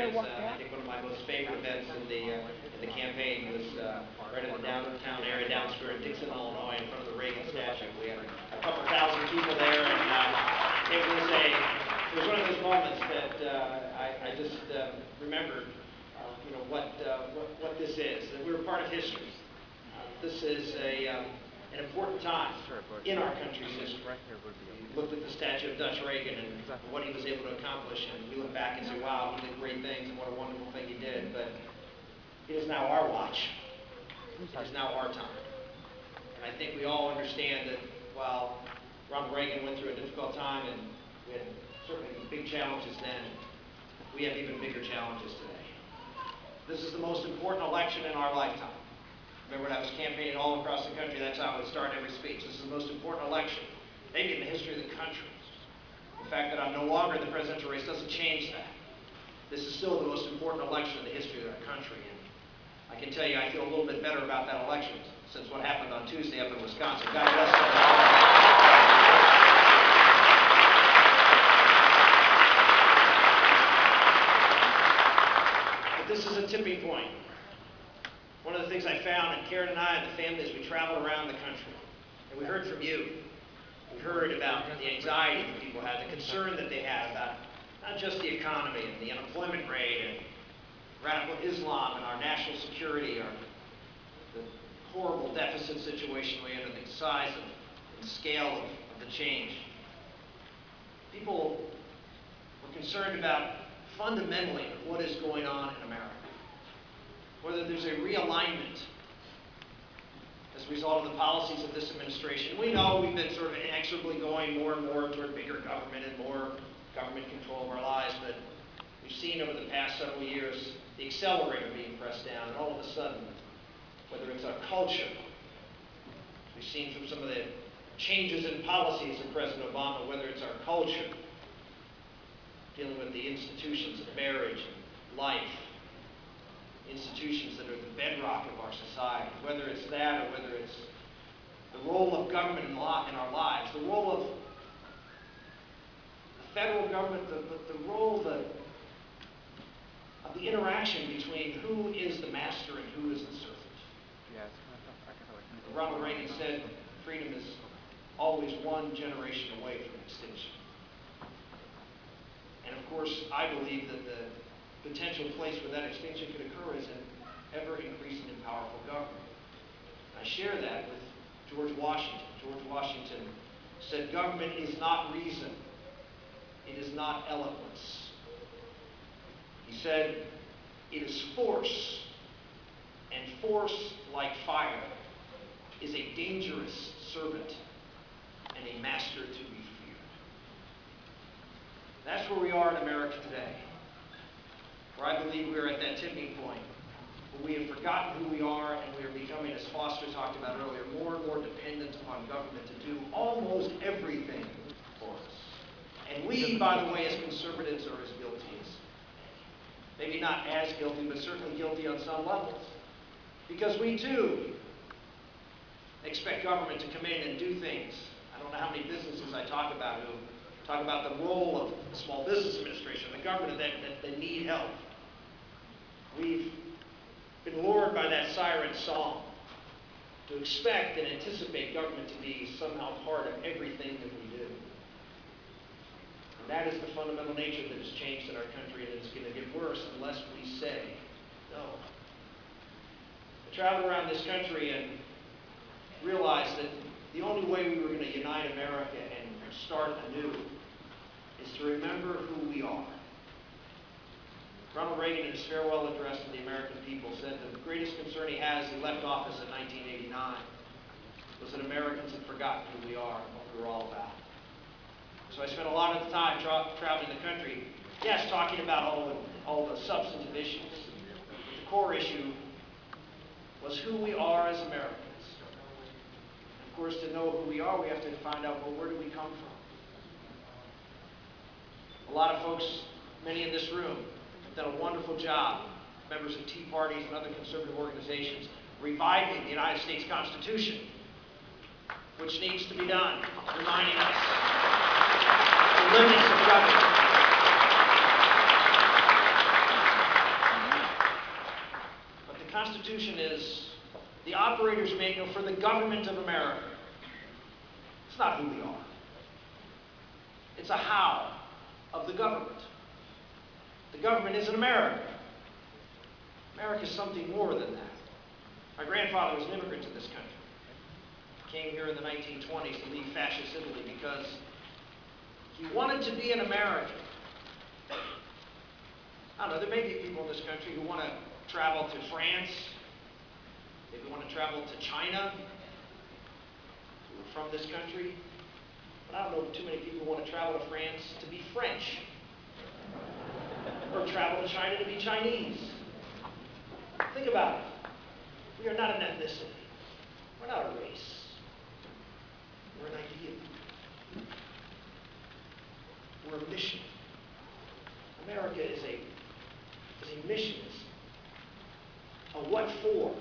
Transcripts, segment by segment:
events. I think one of my most favorite events in the campaign was right in the downtown area, down Square in Dixon, Illinois, in front of the Reagan statue. We had a couple thousand people there, and it was one of those moments that I just remembered, what this is. That we're part of history. This is an important time in our country's history. We looked at the statue of Dutch Reagan and what he was able to accomplish, and we look back and say, wow, he did great things, and what a wonderful thing he did. But it is now our watch. It is now our time. And I think we all understand that while Ronald Reagan went through a difficult time, and we had certainly big challenges then, we have even bigger challenges today. This is the most important election in our lifetime. Remember, when I was campaigning all across the country, that's how I would start every speech. This is the most important election, maybe in the history of the country. The fact that I'm no longer in the presidential race doesn't change that. This is still the most important election in the history of our country. And I can tell you, I feel a little bit better about that election since what happened on Tuesday up in Wisconsin. God bless them. But this is a tipping point. One of the things I found, and Karen and I and the family, as we traveled around the country, and we heard from you. We heard about the anxiety that people had, the concern that they had about not just the economy and the unemployment rate and radical Islam and our national security, or the horrible deficit situation we're in, the size and scale of the change. People were concerned about fundamentally what is going on in America. Whether there's a realignment as a result of the policies of this administration. We know we've been sort of inexorably going more and more toward bigger government and more government control of our lives, but we've seen over the past several years the accelerator being pressed down, and all of a sudden, whether it's our culture, we've seen from some of the changes in policies of President Obama, whether it's our culture, dealing with the institutions of marriage and life, institutions that are the bedrock of our society, whether it's that or whether it's the role of government in our lives, the role of the federal government, the role of the interaction between who is the master and who is the servant. Ronald Reagan said freedom is always one generation away from extinction. And of course, I believe that the potential place where that extinction could occur is an ever-increasing and powerful government. I share that with George Washington. George Washington said, government is not reason. It is not eloquence. He said, it is force. And force, like fire, is a dangerous servant and a master to be feared. That's where we are in America today, where I believe we're at that tipping point, where we have forgotten who we are, and we are becoming, as Foster talked about earlier, more and more dependent upon government to do almost everything for us. And we, by the way, as conservatives, are as guilty as, maybe not as guilty, but certainly guilty on some levels. Because we, too, expect government to come in and do things. I don't know how many businesses I talk about who talk about the role of the Small Business Administration, the government that need help. We've been lured by that siren song to expect and anticipate government to be somehow part of everything that we do. And that is the fundamental nature that has changed in our country, and it's going to get worse unless we say no. I traveled around this country and realized that the only way we were going to unite America and start anew is to remember who we are. Ronald Reagan, in his farewell address to the American people, said the greatest concern he has, he left office in 1989, was that Americans had forgotten who we are and what we were all about. So I spent a lot of the time traveling the country, yes, talking about all the substantive issues. But the core issue was who we are as Americans. And of course, to know who we are, we have to find out, well, where do we come from? A lot of folks, many in this room, have done a wonderful job, members of Tea Parties and other conservative organizations, reviving the United States Constitution, which needs to be done, reminding us the limits of government. Constitution is the operator's manual for the government of America. It's not who we are. It's a how of the government. The government isn't America. America is something more than that. My grandfather was an immigrant to this country. Came here in the 1920s to leave fascist Italy because he wanted to be an American. I don't know, there may be people in this country who want to travel to France, maybe want to travel to China, who are from this country. But I don't know too many people who want to travel to France to be French, or travel to China to be Chinese. Think about it. We are not an ethnicity. We're not a race. We're an idea. We're a mission. America is a mission. It's a what for.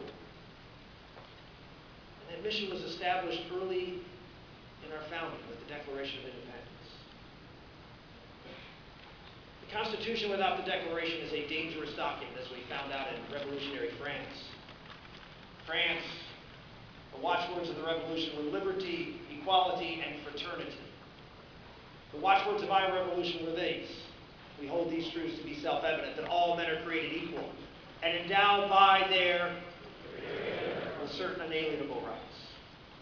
And that mission was established early in our founding with the Declaration of Independence. The Constitution without the Declaration is a dangerous document, as we found out in revolutionary France. France, the watchwords of the revolution were liberty, equality, and fraternity. The watchwords of our revolution were these: we hold these truths to be self-evident, that all men are created equal and endowed by their Creator with certain unalienable rights,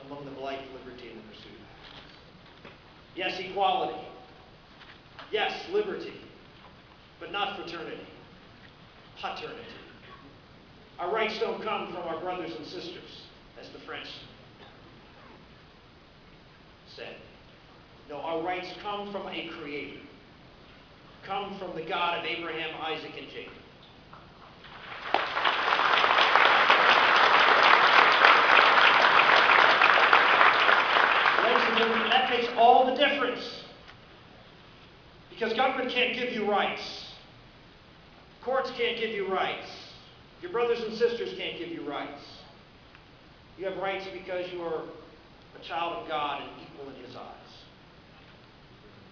among them life, liberty, and the pursuit of happiness. Yes, equality. Yes, liberty. But not fraternity. Paternity. Our rights don't come from our brothers and sisters, as the French said. No, our rights come from a Creator. Come from the God of Abraham, Isaac, and Jacob. Ladies and gentlemen, that makes all the difference. Because government can't give you rights. Courts can't give you rights. Your brothers and sisters can't give you rights. You have rights because you are a child of God and equal in His eyes.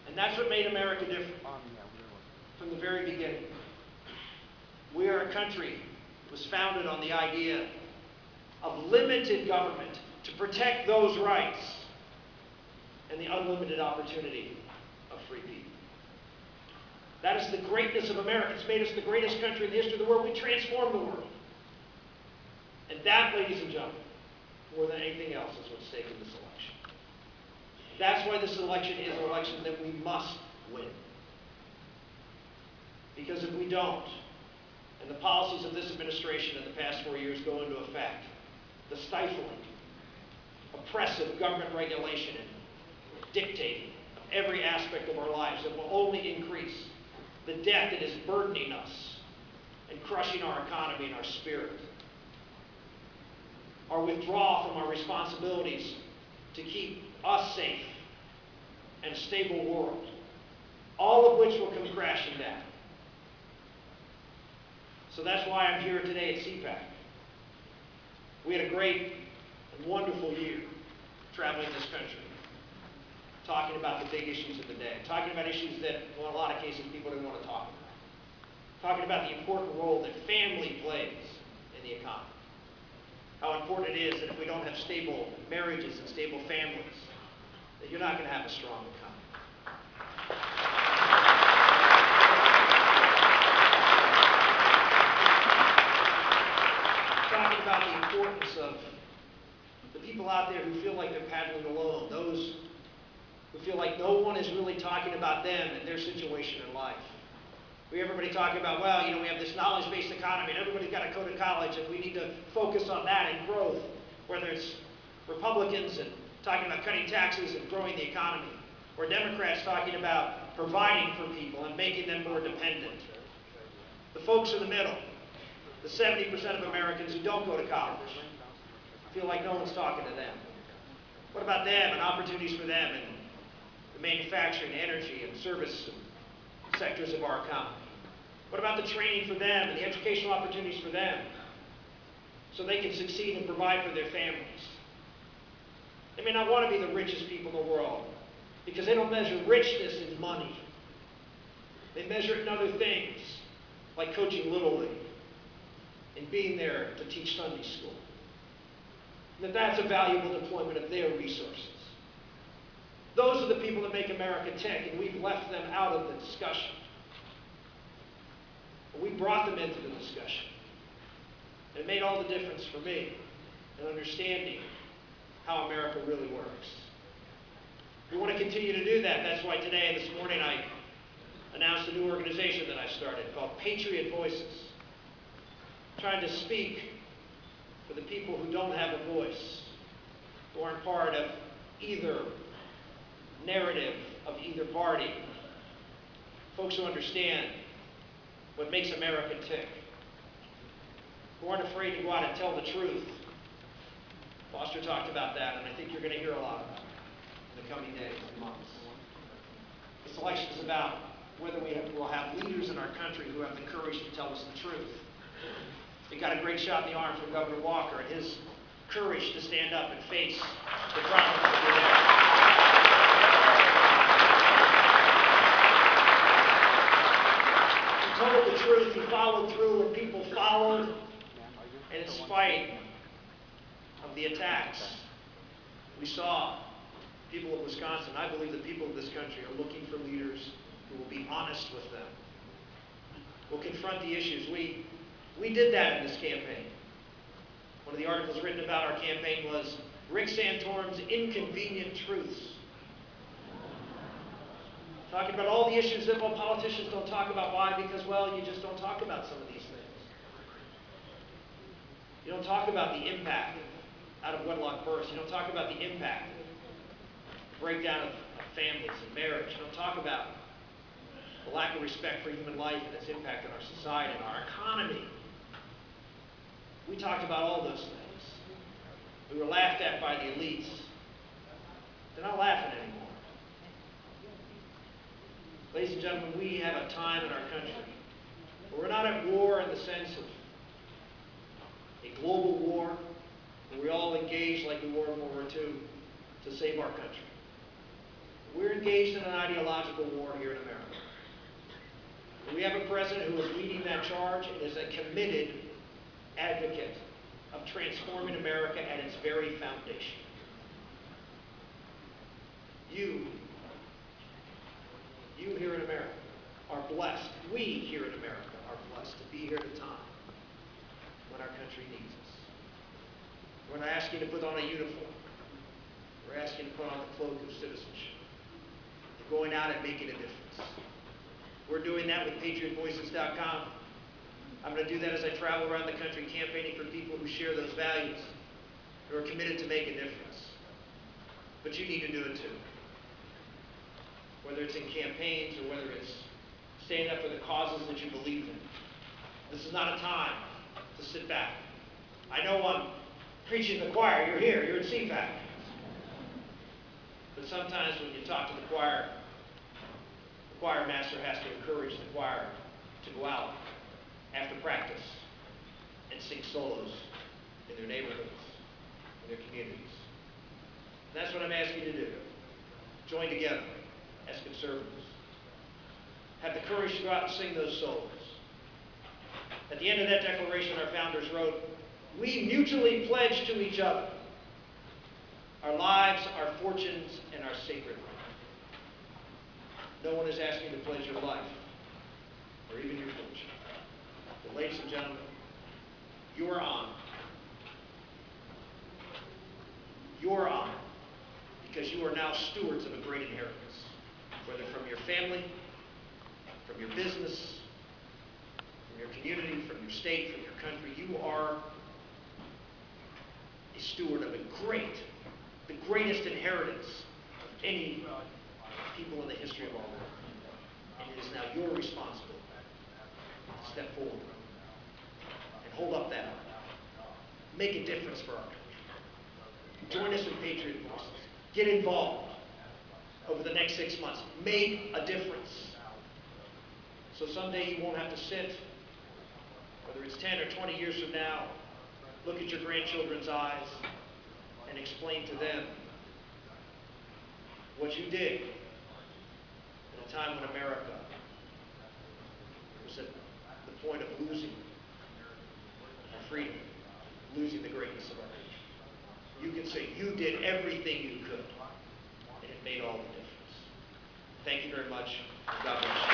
And that's what made America different from the very beginning. We are a country that was founded on the idea of limited government to protect those rights and the unlimited opportunity of free people. That is the greatness of America. It's made us the greatest country in the history of the world. We transformed the world. And that, ladies and gentlemen, more than anything else, is what's stake in this election. That's why this election is an election that we must win. Because if we don't, and the policies of this administration in the past 4 years go into effect, the stifling, oppressive government regulation and dictating of every aspect of our lives that will only increase the debt that is burdening us and crushing our economy and our spirit, our withdrawal from our responsibilities to keep us safe and a stable world, all of which will come crashing down. So that's why I'm here today at CPAC. We had a great and wonderful year traveling this country, talking about the big issues of the day, talking about issues that, well, in a lot of cases, people didn't want to talk about, talking about the important role that family plays in the economy, how important it is that if we don't have stable marriages and stable families, that you're not going to have a strong economy. Talking about the importance of the people out there who feel like they're paddling alone, those who feel like no one is really talking about them and their situation in life. We hear everybody talking about, well, we have this knowledge-based economy and everybody's got to go to college and we need to focus on that and growth, whether it's Republicans and talking about cutting taxes and growing the economy, or Democrats talking about providing for people and making them more dependent. The folks in the middle, the 70% of Americans who don't go to college, feel like no one's talking to them. What about them and opportunities for them in the manufacturing, energy, and service sectors of our economy? What about the training for them and the educational opportunities for them so they can succeed and provide for their families? They may not want to be the richest people in the world because they don't measure richness in money. They measure it in other things, like coaching Little League, in being there to teach Sunday school. And that's a valuable deployment of their resources. Those are the people that make America tick, and we've left them out of the discussion. But we brought them into the discussion. It made all the difference for me in understanding how America really works. We want to continue to do that. That's why today, this morning, I announced a new organization that I started called Patriot Voices, trying to speak for the people who don't have a voice, who aren't part of either narrative of either party, folks who understand what makes America tick, who aren't afraid to go out and tell the truth. Foster talked about that, and I think you're going to hear a lot about it in the coming days and months. This election is about whether we'll have leaders in our country who have the courage to tell us the truth. We got a great shot in the arm from Governor Walker and his courage to stand up and face the problems that are there. He told the truth, he followed through, and people followed. And in spite of the attacks, we saw people of Wisconsin, I believe the people of this country are looking for leaders who will be honest with them, will confront the issues. We did that in this campaign. One of the articles written about our campaign was Rick Santorum's Inconvenient Truths. Talking about all the issues that politicians don't talk about. Why? Because, well, you just don't talk about some of these things. You don't talk about the impact out of wedlock births. You don't talk about the impact, the breakdown of families and marriage. You don't talk about the lack of respect for human life and its impact on our society and our economy. We talked about all those things. We were laughed at by the elites. They're not laughing anymore. Ladies and gentlemen, we have a time in our country where we're not at war in the sense of a global war, where we all engage like we were in World War II to save our country. We're engaged in an ideological war here in America. We have a president who is leading that charge and is a committed advocate of transforming America at its very foundation. You here in America are blessed. We here in America are blessed to be here at a time when our country needs us. We're not asking to put on a uniform. We're asking to put on the cloak of citizenship. We're going out and making a difference. We're doing that with PatriotVoices.com. I'm going to do that as I travel around the country campaigning for people who share those values, who are committed to make a difference. But you need to do it too. Whether it's in campaigns or whether it's standing up for the causes that you believe in. This is not a time to sit back. I know I'm preaching to the choir. You're here. You're at CPAC. But sometimes when you talk to the choir master has to encourage the choir to go out after practice and sing solos in their neighborhoods, in their communities. And that's what I'm asking you to do. Join together as conservatives. Have the courage to go out and sing those solos. At the end of that declaration, our founders wrote, "We mutually pledge to each other our lives, our fortunes, and our sacred life." No one is asking you to pledge your life or even your fortune. But ladies and gentlemen, you are on. Your honor, because you are now stewards of a great inheritance, whether from your family, from your business, from your community, from your state, from your country. You are a steward of the greatest inheritance of any people in the history of our world. And it is now your responsibility to step forward and hold up that arm. Make a difference for our country. Join us in Patriot Voices. Get involved over the next 6 months. Make a difference. So someday you won't have to sit, whether it's 10 or 20 years from now, look at your grandchildren's eyes and explain to them what you did in a time when America was at the point of losing freedom, losing the greatness of our country. You can say you did everything you could, and it made all the difference. Thank you very much. God bless you.